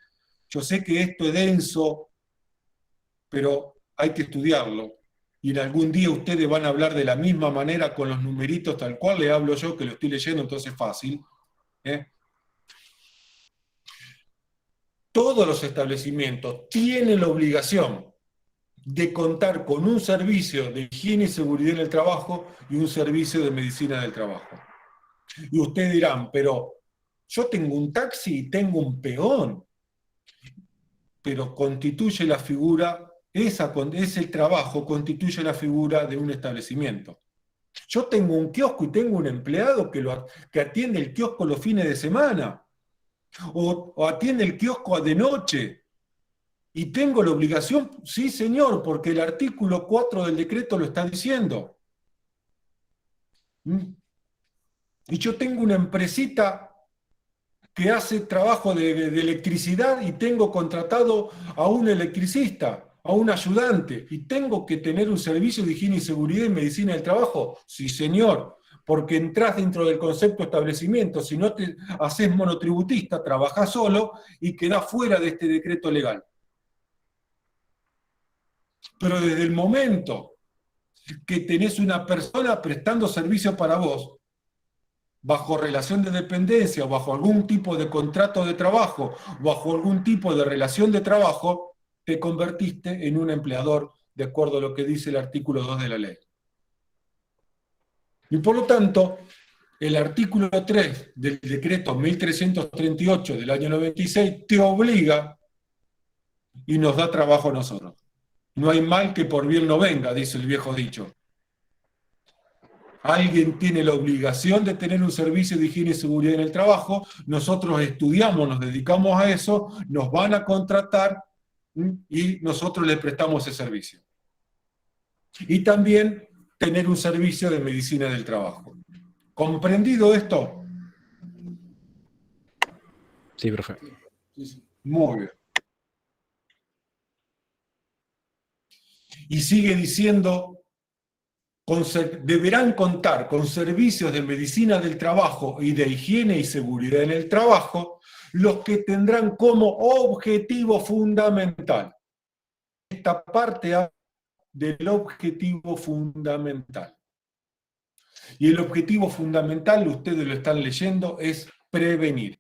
S3: yo sé que esto es denso, pero hay que estudiarlo. Y en algún día ustedes van a hablar de la misma manera con los numeritos tal cual le hablo yo, que lo estoy leyendo, entonces es fácil. Todos los establecimientos tienen la obligación de contar con un servicio de higiene y seguridad en el trabajo y un servicio de medicina del trabajo. Y ustedes dirán, pero yo tengo un taxi y tengo un peón. Pero constituye la figura, ese trabajo constituye la figura de un establecimiento. Yo tengo un kiosco y tengo un empleado que atiende el kiosco los fines de semana, o atiende el kiosco de noche, y tengo la obligación, sí señor, porque el artículo 4 del decreto lo está diciendo. Y yo tengo una empresita que hace trabajo de electricidad y tengo contratado a un electricista, a un ayudante, y tengo que tener un servicio de higiene y seguridad y medicina del trabajo. Sí, señor, porque entras dentro del concepto establecimiento, si no te haces monotributista, trabajás solo y quedás fuera de este decreto legal. Pero desde el momento que tenés una persona prestando servicio para vos, bajo relación de dependencia, bajo algún tipo de contrato de trabajo, bajo algún tipo de relación de trabajo, te convertiste en un empleador, de acuerdo a lo que dice el artículo 2 de la ley. Y por lo tanto, el artículo 3 del decreto 1338 del año 96 te obliga y nos da trabajo a nosotros. No hay mal que por bien no venga, dice el viejo dicho. Alguien tiene la obligación de tener un servicio de higiene y seguridad en el trabajo, nosotros estudiamos, nos dedicamos a eso, nos van a contratar y nosotros les prestamos ese servicio. Y también tener un servicio de medicina del trabajo. ¿Comprendido esto?
S4: Sí, profe.
S3: Muy bien. Y sigue diciendo, deberán contar con servicios de medicina del trabajo y de higiene y seguridad en el trabajo, los que tendrán como objetivo fundamental. Esta parte habla del objetivo fundamental. Y el objetivo fundamental, ustedes lo están leyendo, es prevenir.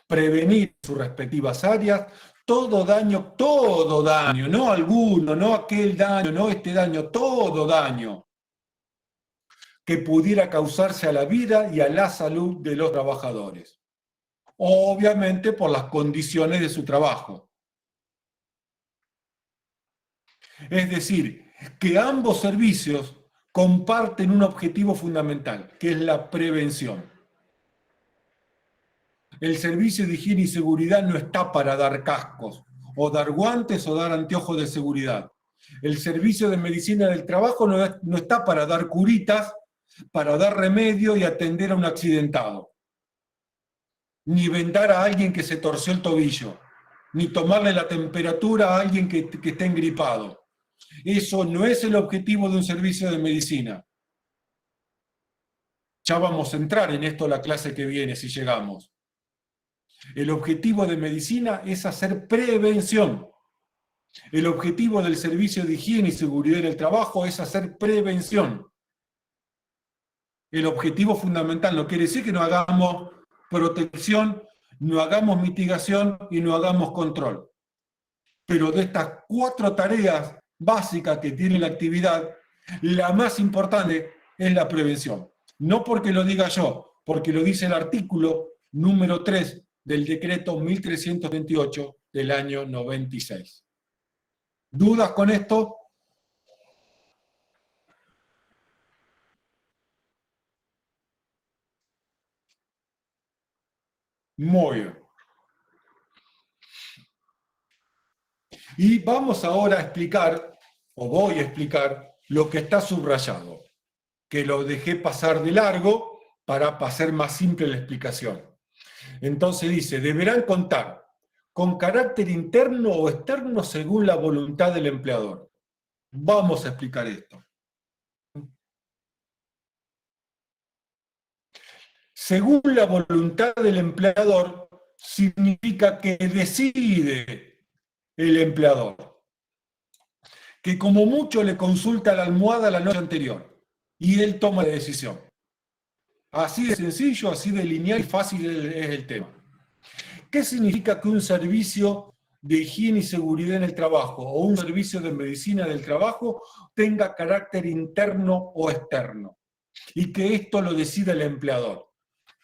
S3: Prevenir sus respectivas áreas, todo daño, no alguno, no aquel daño, no este daño, todo daño que pudiera causarse a la vida y a la salud de los trabajadores. Obviamente por las condiciones de su trabajo. Es decir, que ambos servicios comparten un objetivo fundamental, que es la prevención. El servicio de higiene y seguridad no está para dar cascos, o dar guantes, o dar anteojos de seguridad. El servicio de medicina del trabajo no está para dar curitas, para dar remedio y atender a un accidentado. Ni vendar a alguien que se torció el tobillo, ni tomarle la temperatura a alguien que esté engripado. Eso no es el objetivo de un servicio de medicina. Ya vamos a entrar en esto la clase que viene, si llegamos. El objetivo de medicina es hacer prevención. El objetivo del servicio de higiene y seguridad en el trabajo es hacer prevención. El objetivo fundamental no quiere decir que no hagamos protección, no hagamos mitigación y no hagamos control. Pero de estas 4 tareas básicas que tiene la actividad, la más importante es la prevención. No porque lo diga yo, porque lo dice el artículo número 3 del decreto 1328 del año 96. ¿Dudas con esto? Muy bien. Y vamos ahora a explicar, o voy a explicar, lo que está subrayado, que lo dejé pasar de largo para hacer más simple la explicación. Entonces dice, deberán contar con carácter interno o externo según la voluntad del empleador. Vamos a explicar esto. Según la voluntad del empleador, significa que decide el empleador, que como mucho le consulta la almohada la noche anterior y él toma la decisión. Así de sencillo, así de lineal y fácil es el tema. ¿Qué significa que un servicio de higiene y seguridad en el trabajo o un servicio de medicina del trabajo tenga carácter interno o externo? Y que esto lo decida el empleador.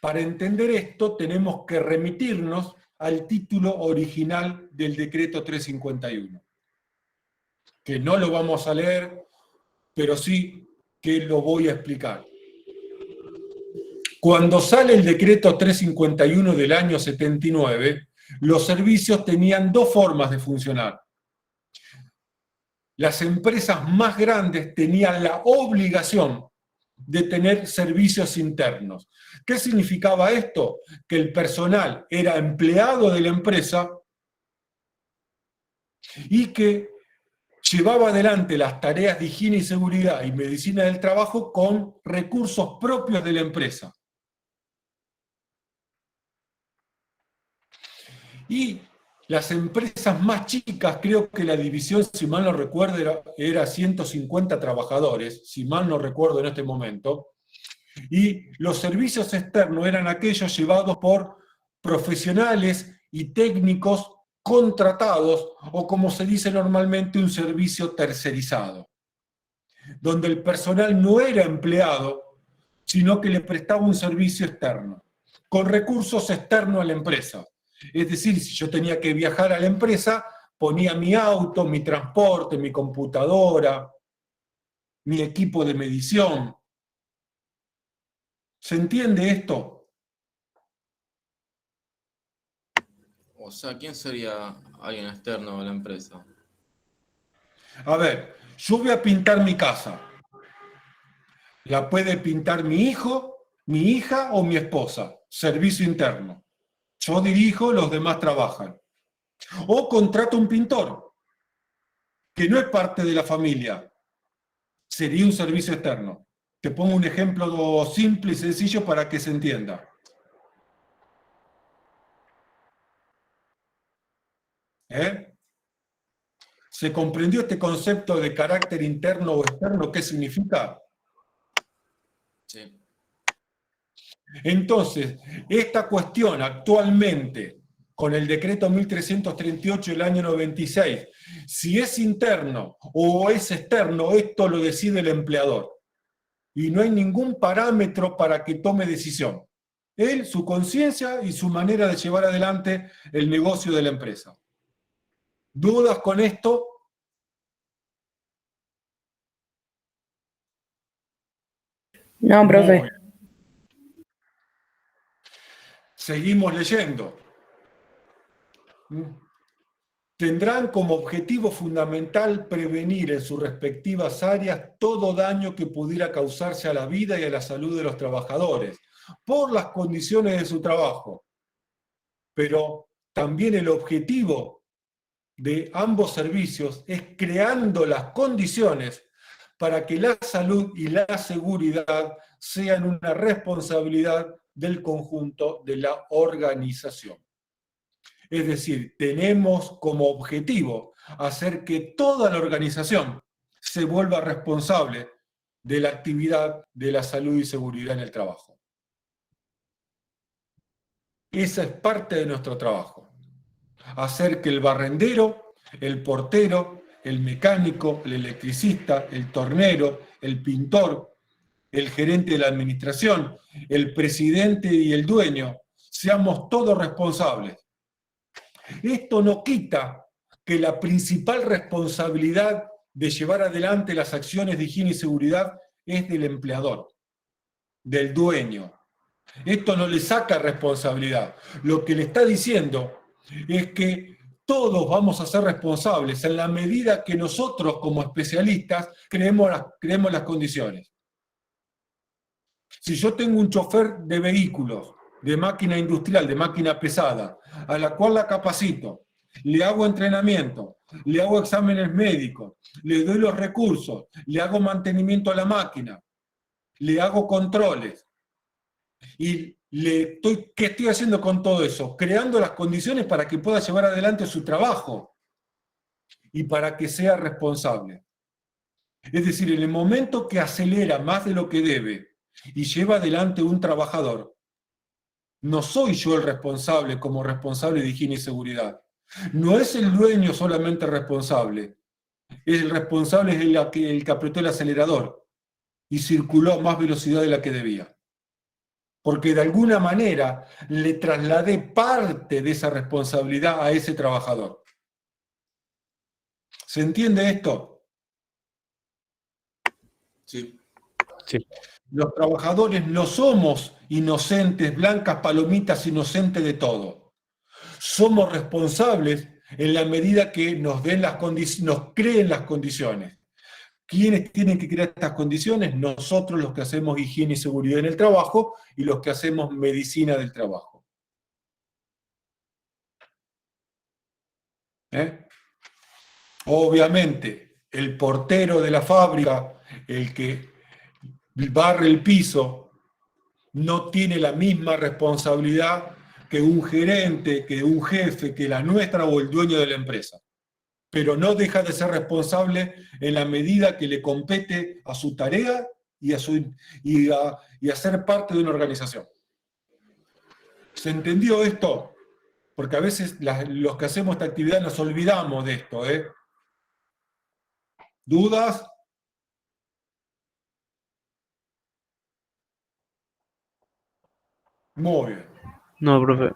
S3: Para entender esto tenemos que remitirnos al título original del decreto 351, que no lo vamos a leer, pero sí que lo voy a explicar. Cuando sale el decreto 351 del año 79, los servicios tenían 2 formas de funcionar. Las empresas más grandes tenían la obligación de tener servicios internos. ¿Qué significaba esto? Que el personal era empleado de la empresa y que llevaba adelante las tareas de higiene y seguridad y medicina del trabajo con recursos propios de la empresa. Y las empresas más chicas, creo que la división, si mal no recuerdo, era 150 trabajadores, si mal no recuerdo en este momento, y los servicios externos eran aquellos llevados por profesionales y técnicos contratados, o como se dice normalmente, un servicio tercerizado, donde el personal no era empleado, sino que le prestaba un servicio externo, con recursos externos a la empresa. Es decir, si yo tenía que viajar a la empresa, ponía mi auto, mi transporte, mi computadora, mi equipo de medición. ¿Se entiende esto?
S1: O sea, ¿quién sería alguien externo a la empresa?
S3: A ver, yo voy a pintar mi casa. La puede pintar mi hijo, mi hija o mi esposa. Servicio interno. Yo dirijo, los demás trabajan. O contrato un pintor, que no es parte de la familia. Sería un servicio externo. Te pongo un ejemplo simple y sencillo para que se entienda. ¿Se comprendió este concepto de carácter interno o externo? ¿Qué significa?
S1: Sí.
S3: Entonces, esta cuestión actualmente, con el decreto 1338 del año 96, si es interno o es externo, esto lo decide el empleador. Y no hay ningún parámetro para que tome decisión. Él, su conciencia y su manera de llevar adelante el negocio de la empresa. ¿Dudas con esto?
S10: No, profe.
S3: Muy bien. Seguimos leyendo. Tendrán como objetivo fundamental prevenir en sus respectivas áreas todo daño que pudiera causarse a la vida y a la salud de los trabajadores por las condiciones de su trabajo. Pero también el objetivo de ambos servicios es creando las condiciones para que la salud y la seguridad sean una responsabilidad del conjunto de la organización. Es decir, tenemos como objetivo hacer que toda la organización se vuelva responsable de la actividad de la salud y seguridad en el trabajo. Esa es parte de nuestro trabajo. Hacer que el barrendero, el portero, el mecánico, el electricista, el tornero, el pintor, el gerente de la administración, el presidente y el dueño, seamos todos responsables. Esto no quita que la principal responsabilidad de llevar adelante las acciones de higiene y seguridad es del empleador, del dueño. Esto no le saca responsabilidad. Lo que le está diciendo es que todos vamos a ser responsables en la medida que nosotros como especialistas creemos las condiciones. Si yo tengo un chofer de vehículos, de máquina industrial, de máquina pesada, a la cual la capacito, le hago entrenamiento, le hago exámenes médicos, le doy los recursos, le hago mantenimiento a la máquina, le hago controles. ¿Y qué estoy haciendo con todo eso? Creando las condiciones para que pueda llevar adelante su trabajo y para que sea responsable. Es decir, en el momento que acelera más de lo que debe y lleva adelante un trabajador, no soy yo el responsable como responsable de higiene y seguridad. No es el dueño solamente responsable. El responsable es el que apretó el acelerador y circuló a más velocidad de la que debía. Porque de alguna manera le trasladé parte de esa responsabilidad a ese trabajador. ¿Se entiende esto?
S1: Sí.
S4: Sí.
S3: Los trabajadores no somos inocentes, blancas palomitas inocentes de todo. Somos responsables en la medida que nos creen las condiciones. ¿Quiénes tienen que crear estas condiciones? Nosotros, los que hacemos higiene y seguridad en el trabajo y los que hacemos medicina del trabajo. Obviamente, el portero de la fábrica, el que barre el piso, no tiene la misma responsabilidad que un gerente, que un jefe, que la nuestra o el dueño de la empresa. Pero no deja de ser responsable en la medida que le compete a su tarea y a ser parte de una organización. ¿Se entendió esto? Porque a veces los que hacemos esta actividad nos olvidamos de esto. ¿Dudas? Muy bien.
S2: No, profe.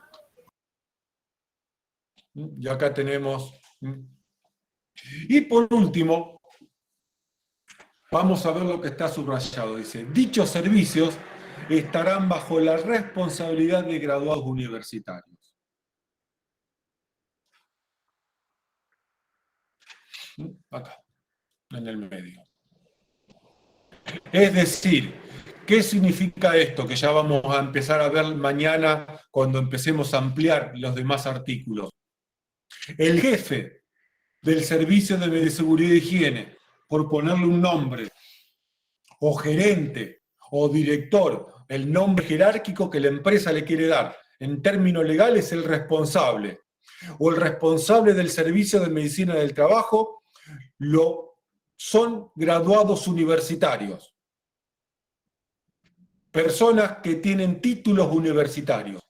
S3: Y acá tenemos... Y por último, vamos a ver lo que está subrayado. Dice, dichos servicios estarán bajo la responsabilidad de graduados universitarios. Acá, en el medio. Es decir, ¿qué significa esto? Que ya vamos a empezar a ver mañana cuando empecemos a ampliar los demás artículos. El jefe del Servicio de Seguridad e Higiene, por ponerle un nombre, o gerente, o director, el nombre jerárquico que la empresa le quiere dar, en términos legales, el responsable, o el responsable del Servicio de Medicina del Trabajo, son graduados universitarios. Personas que tienen títulos universitarios.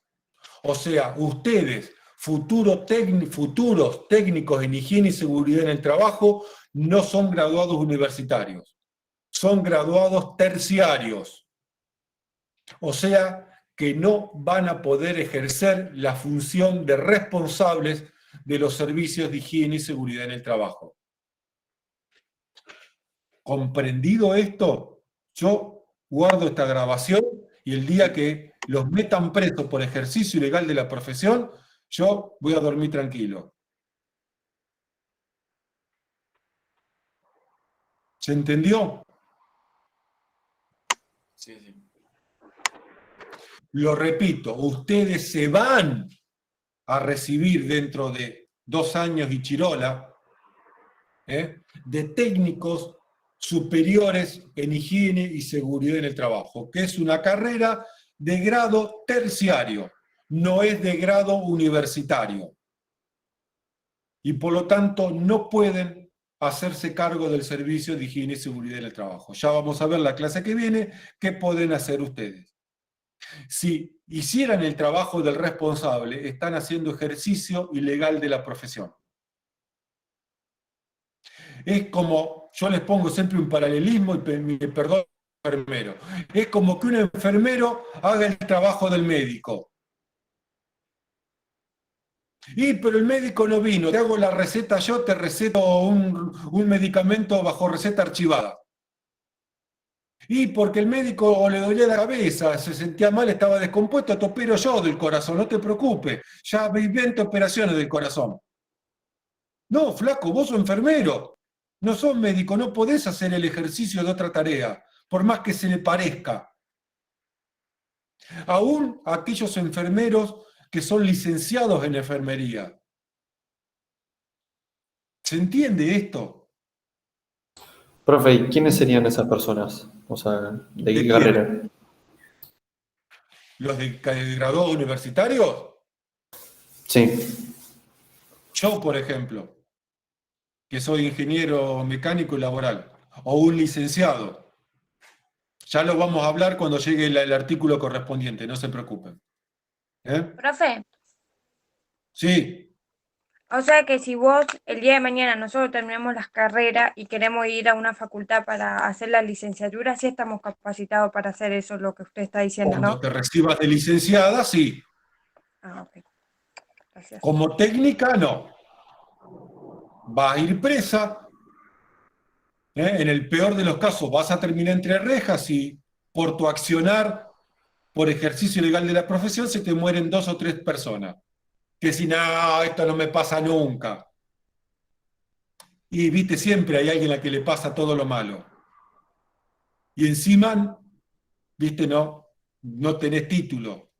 S3: O sea, ustedes, futuros técnicos en higiene y seguridad en el trabajo, no son graduados universitarios, son graduados terciarios. O sea, que no van a poder ejercer la función de responsables de los servicios de higiene y seguridad en el trabajo. Comprendido esto, yo guardo esta grabación y el día que los metan presos por ejercicio ilegal de la profesión, yo voy a dormir tranquilo. ¿Se entendió?
S1: Sí, sí.
S3: Lo repito, ustedes se van a recibir dentro de 2 años y chirola de técnicos superiores en higiene y seguridad en el trabajo, que es una carrera de grado terciario, no es de grado universitario. Y por lo tanto no pueden hacerse cargo del servicio de higiene y seguridad en el trabajo. Ya vamos a ver la clase que viene qué pueden hacer ustedes. Si hicieran el trabajo del responsable, están haciendo ejercicio ilegal de la profesión. Es como, yo les pongo siempre un paralelismo y me perdono al enfermero. Es como que un enfermero haga el trabajo del médico. Pero el médico no vino, te hago la receta yo, te receto un medicamento bajo receta archivada. Porque el médico le dolía la cabeza, se sentía mal, estaba descompuesto, te opero yo del corazón, no te preocupes, ya 20 operaciones del corazón. No, flaco, vos sos enfermero, no sos médico, no podés hacer el ejercicio de otra tarea, por más que se le parezca. Aún aquellos enfermeros que son licenciados en enfermería. ¿Se entiende esto?
S6: Profe, ¿y quiénes serían esas personas? O sea, ¿de qué carrera?
S3: ¿Los de graduados universitarios?
S6: Sí.
S3: Yo, por ejemplo, que soy ingeniero mecánico y laboral, o un licenciado. Ya lo vamos a hablar cuando llegue el artículo correspondiente, no se preocupen.
S11: Profe,
S3: Sí.
S11: o sea que si vos el día de mañana nosotros terminamos las carreras y queremos ir a una facultad para hacer la licenciatura, sí estamos capacitados para hacer eso, lo que usted está diciendo,
S3: Cuando
S11: ¿no?
S3: te recibas de licenciada, sí.
S11: Ah, ok. Gracias.
S3: Como técnica, no. Vas a ir presa. En el peor de los casos, vas a terminar entre rejas y por tu accionar, por ejercicio ilegal de la profesión, se te mueren 2 o 3 personas. Que si no, esto no me pasa nunca. Y viste, siempre hay alguien a que le pasa todo lo malo. Y encima, viste, no tenés título.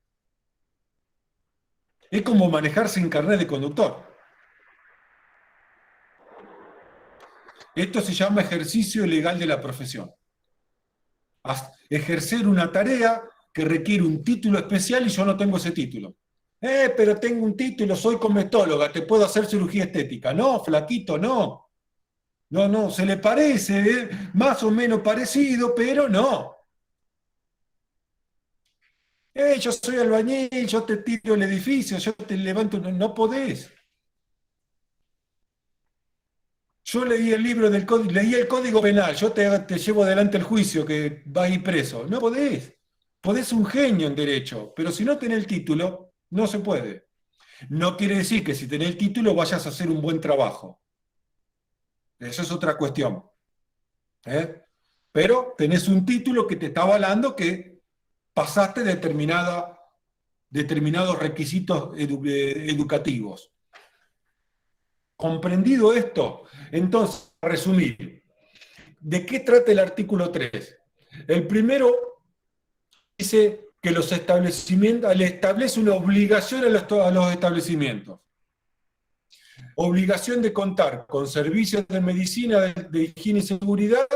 S3: Es como manejar sin carnet de conductor. Esto se llama ejercicio ilegal de la profesión. Ejercer una tarea que requiere un título especial y yo no tengo ese título. Pero tengo un título, soy cosmetóloga, te puedo hacer cirugía estética. No, flaquito, no. No, se le parece, más o menos parecido, pero no. Yo soy albañil, yo te tiro el edificio, yo te levanto, no podés. Yo leí el libro del código, leí el Código Penal, yo te llevo adelante el juicio que vas a ir preso. No podés. Podés un genio en derecho, pero si no tenés el título, no se puede. No quiere decir que si tenés el título vayas a hacer un buen trabajo. Eso es otra cuestión. Pero tenés un título que te está avalando que pasaste determinados requisitos educativos. ¿Comprendido esto? Entonces, a resumir, ¿de qué trata el artículo 3? El primero dice que los establecimientos, le establece una obligación a los establecimientos. Obligación de contar con servicios de medicina, de higiene y seguridad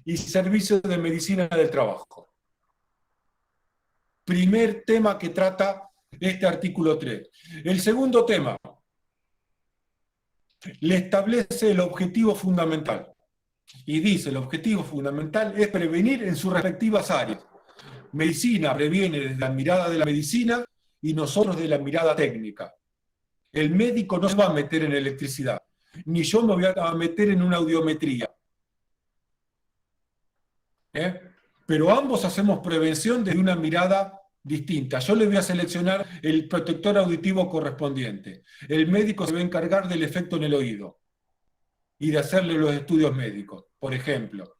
S3: y servicios de medicina del trabajo. Primer tema que trata este artículo 3. El segundo tema, le establece el objetivo fundamental. Y dice, el objetivo fundamental es prevenir en sus respectivas áreas. Medicina previene desde la mirada de la medicina y nosotros de la mirada técnica. El médico no se va a meter en electricidad, ni yo me voy a meter en una audiometría. Pero ambos hacemos prevención desde una mirada distinta. Yo le voy a seleccionar el protector auditivo correspondiente. El médico se va a encargar del efecto en el oído y de hacerle los estudios médicos, por ejemplo.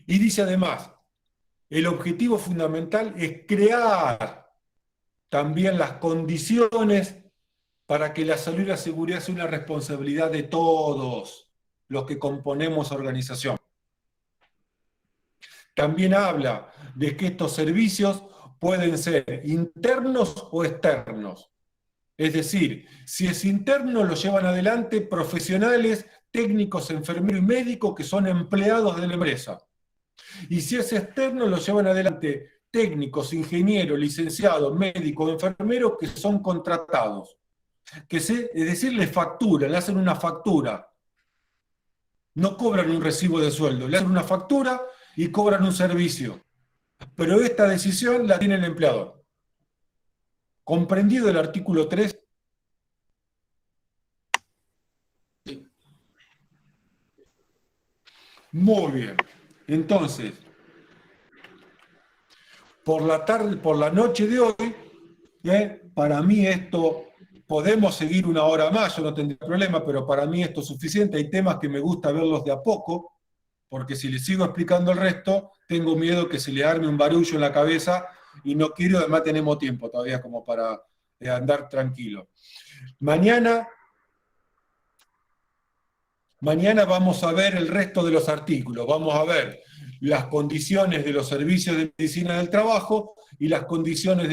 S3: Y dice además, el objetivo fundamental es crear también las condiciones para que la salud y la seguridad sea una responsabilidad de todos los que componemos organización. También habla de que estos servicios pueden ser internos o externos. Es decir, si es interno lo llevan adelante profesionales, técnicos, enfermeros y médicos que son empleados de la empresa. Y si es externo lo llevan adelante técnicos, ingenieros, licenciados, médicos, enfermeros que son contratados. Es decir, les facturan, le hacen una factura. No cobran un recibo de sueldo, le hacen una factura y cobran un servicio. Pero esta decisión la tiene el empleador. ¿Comprendido el artículo 3?
S1: Sí.
S3: Muy bien. Entonces, por la tarde, por la noche de hoy, para mí esto, podemos seguir una hora más, yo no tendría problema, pero para mí esto es suficiente. Hay temas que me gusta verlos de a poco, porque si les sigo explicando el resto, tengo miedo que se le arme un barullo en la cabeza y no quiero, además tenemos tiempo todavía como para andar tranquilo. Mañana vamos a ver el resto de los artículos, vamos a ver las condiciones de los servicios de medicina del trabajo y las condiciones de